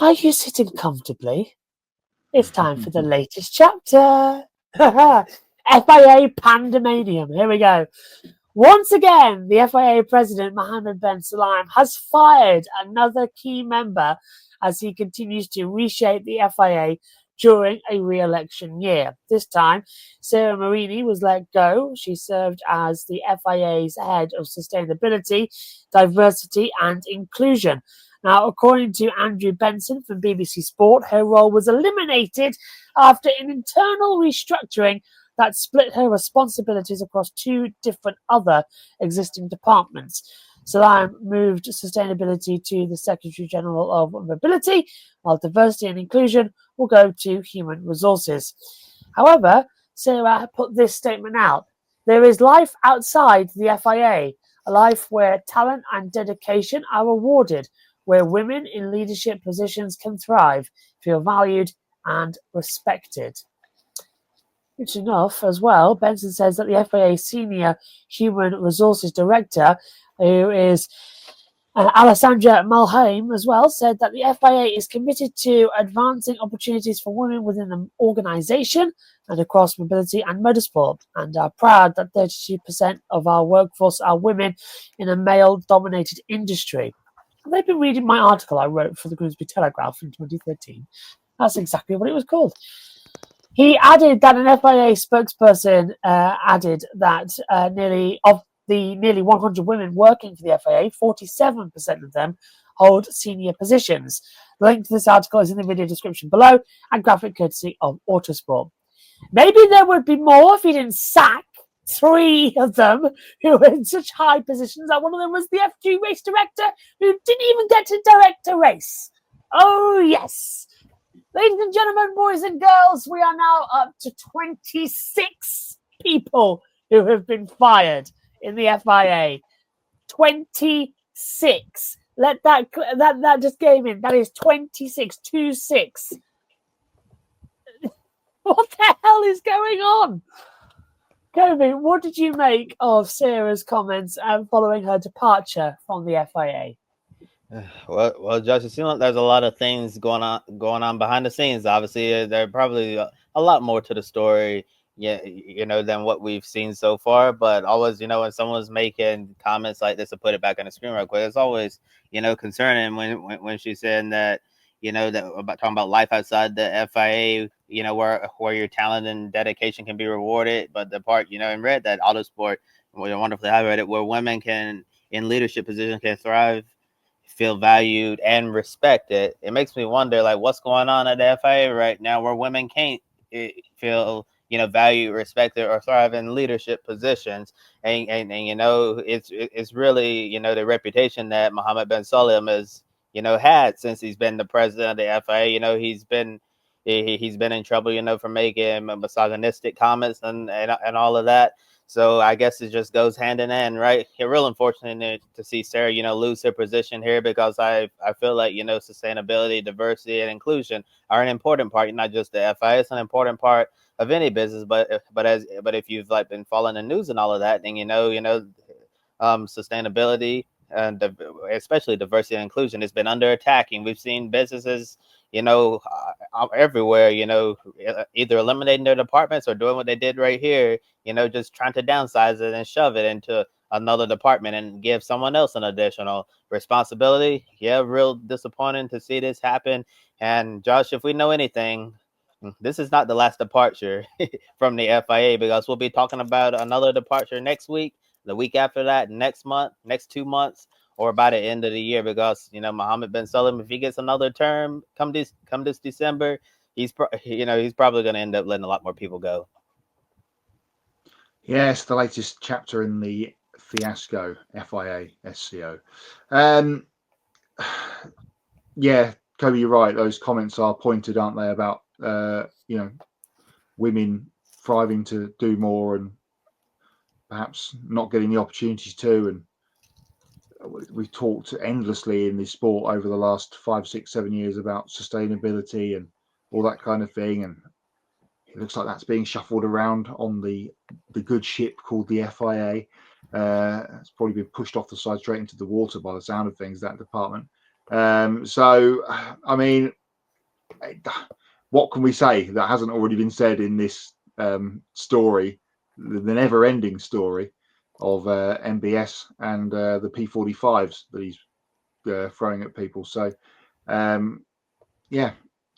Are you sitting comfortably? It's time for the latest chapter. FIA Pandemanium. Here we go. Once again, the FIA President, Mohammed Ben Sulayem, has fired another key member as he continues to reshape the FIA during a re-election year. This time, Sara Mariani was let go. She served as the FIA's head of sustainability, diversity and inclusion. Now, according to Andrew Benson from BBC Sport, her role was eliminated after an internal restructuring that split her responsibilities across two different other existing departments. Sulayem moved sustainability to the Secretary General of Mobility, while diversity and inclusion will go to human resources. However, Sarah put this statement out. There is life outside the FIA, a life where talent and dedication are rewarded, where women in leadership positions can thrive, feel valued and respected. Interesting enough, as well, Benson says that the FIA Senior Human Resources Director, who is Alessandra Mulhame, as well, said that the FIA is committed to advancing opportunities for women within the organisation and across mobility and motorsport, and are proud that 32% of our workforce are women in a male-dominated industry. They've been reading my article I wrote for the Grimsby Telegraph in 2013. That's exactly what it was called. He added that an FIA spokesperson added that nearly 100 women working for the FIA, 47% of them hold senior positions. The link to this article is in the video description below and graphic courtesy of Autosport. Maybe there would be more if he didn't sack 3 of them who were in such high positions. That one of them was the FG race director who didn't even get to direct a race. Oh, yes. Ladies and gentlemen, boys and girls, we are now up to 26 people who have been fired in the FIA. 26. Let that just came in. That is 26. 26. What the hell is going on? Kobe, what did you make of Sarah's comments following her departure from the FIA? Well, Josh, it seems like there's a lot of things going on behind the scenes. Obviously, there are probably a lot more to the story, than what we've seen so far. But always, when someone's making comments like this, to put it back on the screen real quick, it's always, concerning when she's saying that, that about talking about life outside the FIA, where your talent and dedication can be rewarded. But the part, in red, that Autosport, wonderfully highlighted, where women can in leadership positions can thrive, feel valued and respected. It makes me wonder, like, what's going on at the FIA right now where women can't feel, valued, respected, or thrive in leadership positions. And it's really, the reputation that Mohammed Ben Sulayem has, had since he's been the president of the FIA. He's been in trouble, for making misogynistic comments and all of that. So I guess it just goes hand in hand, right? It's real unfortunate to see Sarah, lose her position here, because I feel like, sustainability, diversity, and inclusion are an important part, not just the FIA. It's an important part of any business, but if you've been following the news and all of that, then sustainability and especially diversity and inclusion has been under attack, and we've seen businesses, everywhere, either eliminating their departments or doing what they did right here, just trying to downsize it and shove it into another department and give someone else an additional responsibility. Yeah, real disappointing to see this happen. And Josh, if we know anything, this is not the last departure from the FIA, because we'll be talking about another departure next week, the week after that, next month, next 2 months, or by the end of the year, because Mohammed Ben Sulayem, if he gets another term come this December, he's probably going to end up letting a lot more people go. Yes, the latest chapter in the fiasco FIA SCO. Yeah, Kobe, you're right. Those comments are pointed, aren't they, about women thriving to do more and perhaps not getting the opportunities to. And we've talked endlessly in this sport over the last 5, 6, 7 years about sustainability and all that kind of thing. And it looks like that's being shuffled around on the good ship called the FIA. It's probably been pushed off the side straight into the water by the sound of things, that department. So, I mean, what can we say that hasn't already been said in this story, the never-ending story of MBS and the P45s that he's throwing at people? So, yeah,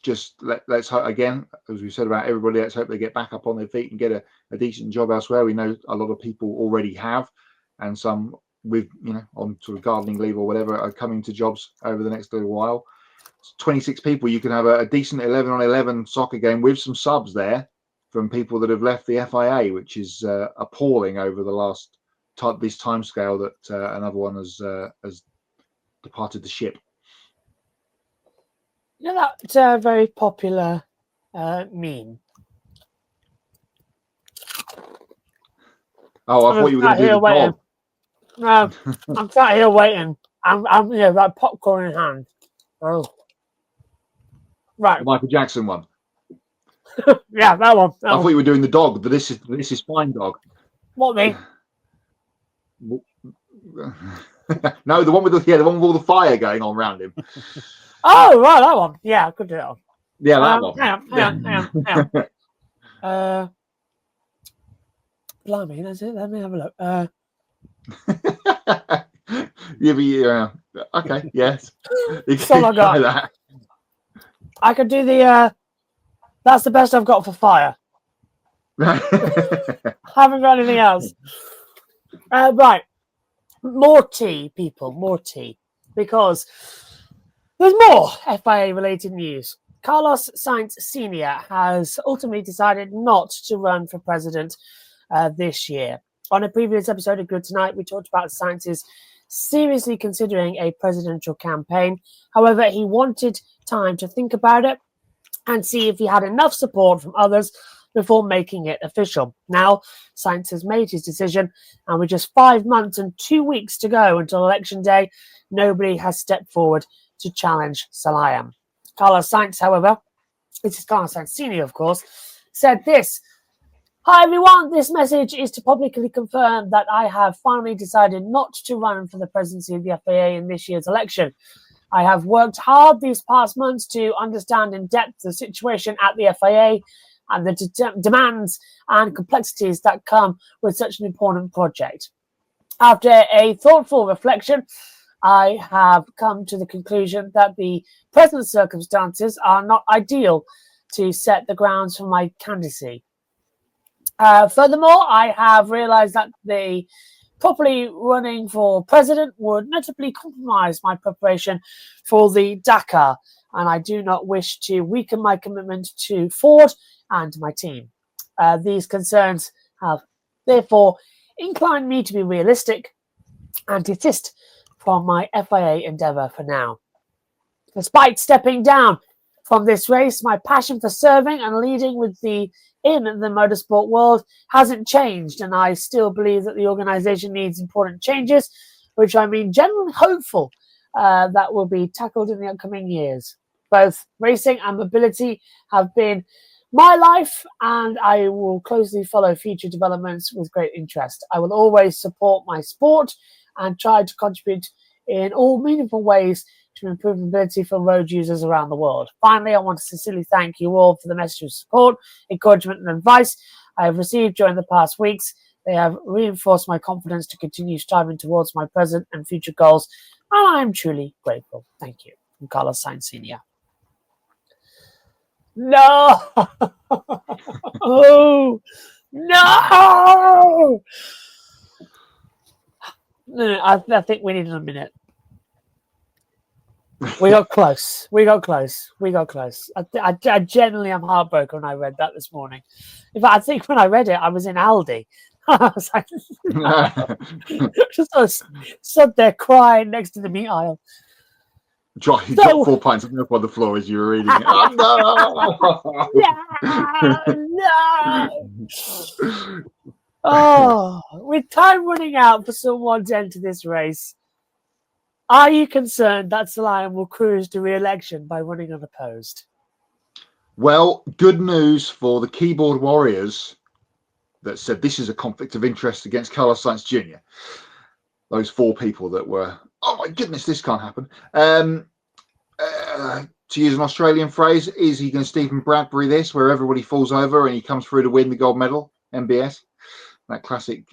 just let's hope, again, as we said about everybody, let's hope they get back up on their feet and get a decent job elsewhere. We know a lot of people already have, and some with, on sort of gardening leave or whatever, are coming to jobs over the next little while. 26 people, you can have a decent 11-on-11 soccer game with some subs there from people that have left the FIA, which is appalling over the last this time scale that another one has departed the ship. That's a very popular meme. Oh, I thought you were going to do the dog. No, I'm sat here waiting. I'm like popcorn in hand. Oh, right. The Michael Jackson one. Yeah, that one. I thought you were doing the dog, but this is fine dog. What, me? No, the one with all the fire going on around him. Oh, right, that one. Yeah, I could do that one. Yeah, that one. Hang on. Blimey, that's it. Let me have a look. Yeah, okay, yes. That's all I got. That. I could do the. That's the best I've got for fire. Haven't got anything else. Right. More tea, people. More tea. Because there's more FIA-related news. Carlos Sainz Sr. has ultimately decided not to run for president this year. On a previous episode of Good Tonight, we talked about Sainz seriously considering a presidential campaign. However, he wanted time to think about it and see if he had enough support from others before making it official. Now, Sainz has made his decision, and with just 5 months and 2 weeks to go until election day, nobody has stepped forward to challenge Sulayem. Carlos Sainz, however, this is Carlos Sainz Sr., of course, said this: "Hi everyone, this message is to publicly confirm that I have finally decided not to run for the presidency of the FIA in this year's election. I have worked hard these past months to understand in depth the situation at the FIA and the demands and complexities that come with such an important project. After a thoughtful reflection, I have come to the conclusion that the present circumstances are not ideal to set the grounds for my candidacy. Furthermore, I have realized that the properly running for president would notably compromise my preparation for the Dakar, and I do not wish to weaken my commitment to Ford and my team. These concerns have therefore inclined me to be realistic and desist from my FIA endeavour for now. Despite stepping down from this race, my passion for serving and leading in the motorsport world hasn't changed, and I still believe that the organisation needs important changes, which I mean generally hopeful that will be tackled in the upcoming years. Both racing and mobility have been my life, and I will closely follow future developments with great interest. I will always support my sport and try to contribute in all meaningful ways to improve mobility for road users around the world. Finally, I want to sincerely thank you all for the message of support, encouragement, and advice I have received during the past weeks. They have reinforced my confidence to continue striving towards my present and future goals, and I am truly grateful. Thank you." From Carlos Sainz Sr. No! Oh, no! No, I think we needed a minute. We got close. I genuinely am heartbroken when I read that this morning. In fact, I think when I read it, I was in Aldi. I was like, just sort of stood there crying next to the meat aisle. You dropped 4 pints of milk on the floor as you were reading it. Oh, no! Oh, with time running out for someone to enter this race, are you concerned that Sulayem will cruise to re-election by running unopposed? Well, good news for the keyboard warriors that said this is a conflict of interest against Carlos Sainz Jr. Those 4 people that were, oh my goodness, this can't happen. to use an Australian phrase, is he going to Stephen Bradbury this, where everybody falls over and he comes through to win the gold medal, MBS? That classic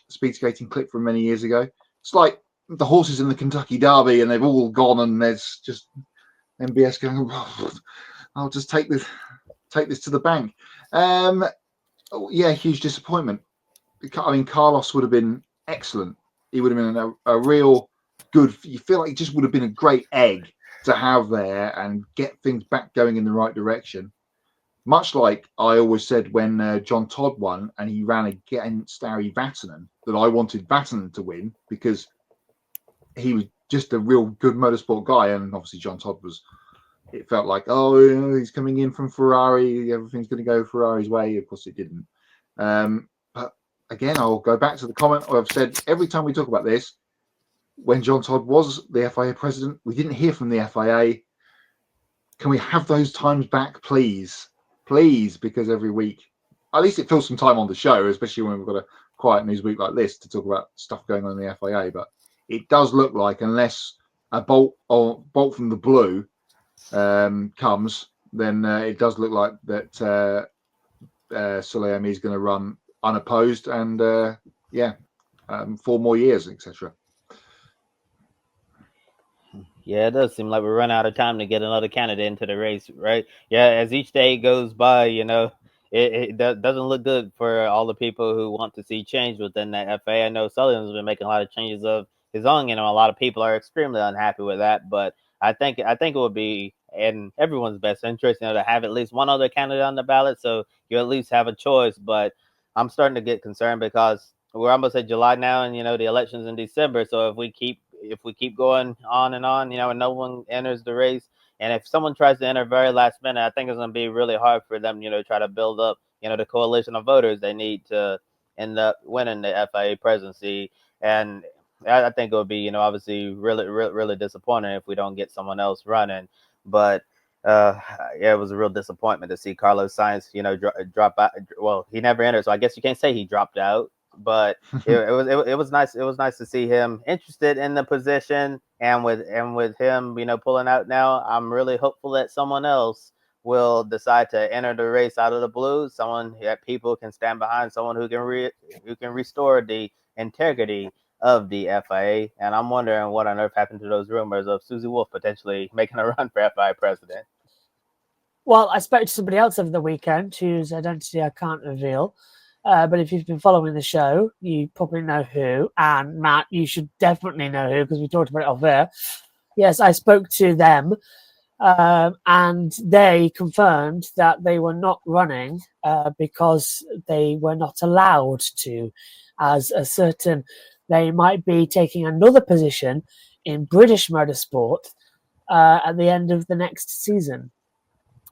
speed skating clip from many years ago. It's like the horses in the Kentucky Derby and they've all gone and there's just MBS going, oh, I'll just take this to the bank. Yeah, huge disappointment. I mean, Carlos would have been excellent. He would have been a real good, you feel like he just would have been a great egg to have there and get things back going in the right direction. Much like I always said when John Todd won and he ran against Ari Vatanen, that I wanted Vatanen to win because he was just a real good motorsport guy. And obviously John Todd was, it felt like, oh, you know, he's coming in from Ferrari, everything's going to go Ferrari's way. Of course it didn't. But again, I'll go back to the comment I've said every time we talk about this. When John Todd was the FIA president, we didn't hear from the FIA. Can we have those times back, please? Please, because every week, at least it fills some time on the show, especially when we've got a quiet news week like this to talk about stuff going on in the FIA. But it does look like, unless a bolt from the blue comes, then it does look like that Sulayem is going to run unopposed and 4 more years, etc. Yeah, it does seem like we run out of time to get another candidate into the race, right? Yeah, as each day goes by, you know, it doesn't look good for all the people who want to see change within the FA. I know Sullivan's been making a lot of changes of his own. You know, a lot of people are extremely unhappy with that, but I think it would be in everyone's best interest, you know, to have at least one other candidate on the ballot, so you at least have a choice. But I'm starting to get concerned because we're almost at July now, and you know the election's in December. So if we keep going on and on, you know, and no one enters the race, and if someone tries to enter very last minute, I think it's going to be really hard for them, you know, try to build up, you know, the coalition of voters they need to end up winning the FIA presidency. And I think it would be, you know, obviously really disappointing if we don't get someone else running. But yeah, it was a real disappointment to see Carlos Sainz, you know, drop out. Well, he never entered, so I guess you can't say he dropped out. But it was nice. It was nice to see him interested in the position, and with him, you know, pulling out now. I'm really hopeful that someone else will decide to enter the race out of the blue. Someone that people can stand behind. Someone who can restore the integrity of the FIA. And I'm wondering what on earth happened to those rumors of Susie Wolff potentially making a run for FIA president. Well, I spoke to somebody else over the weekend whose identity I can't reveal. But if you've been following the show, you probably know who. And Matt, you should definitely know who because we talked about it off air. Yes, I spoke to them and they confirmed that they were not running because they were not allowed to, as a certain they might be taking another position in British motorsport at the end of the next season.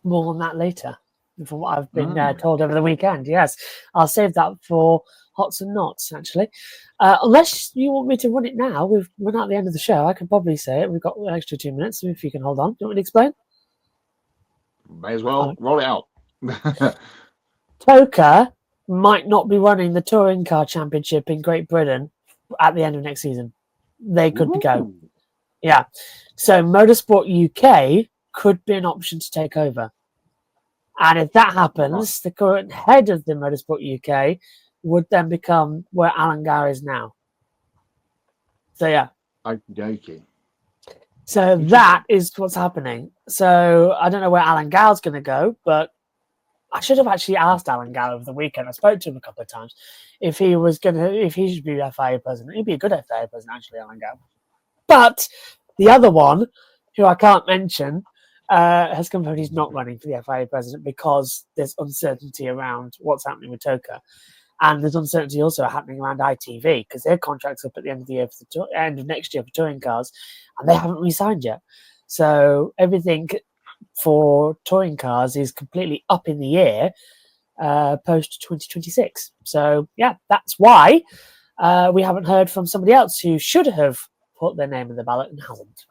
More on that later. From what I've been told over the weekend. Yes, I'll save that for Hots and Knots, actually. Unless you want me to run it now. We've run out the end of the show. I can probably say it. We've got an extra 2 minutes, so if you can hold on. Do you want me to explain? May as well roll it out. Toka might not be running the Touring Car Championship in Great Britain at the end of next season. They could go. Yeah. So Motorsport UK could be an option to take over. And if that happens, the current head of the Motorsport UK would then become where Alan Gower is now. So, yeah. Okay. So that is what's happening. So I don't know where Alan Gower's going to go, but I should have actually asked Alan Gower over the weekend. I spoke to him a couple of times if he should be FIA president. He'd be a good FIA president, actually, Alan Gower. But the other one, who I can't mention, has confirmed he's not running for the FIA president because there's uncertainty around what's happening with Toka. And there's uncertainty also happening around ITV because their contract's up at the end of the year, end of next year for touring cars, and they haven't re-signed yet. So everything for touring cars is completely up in the air post 2026. So, yeah, that's why we haven't heard from somebody else who should have put their name in the ballot and hasn't.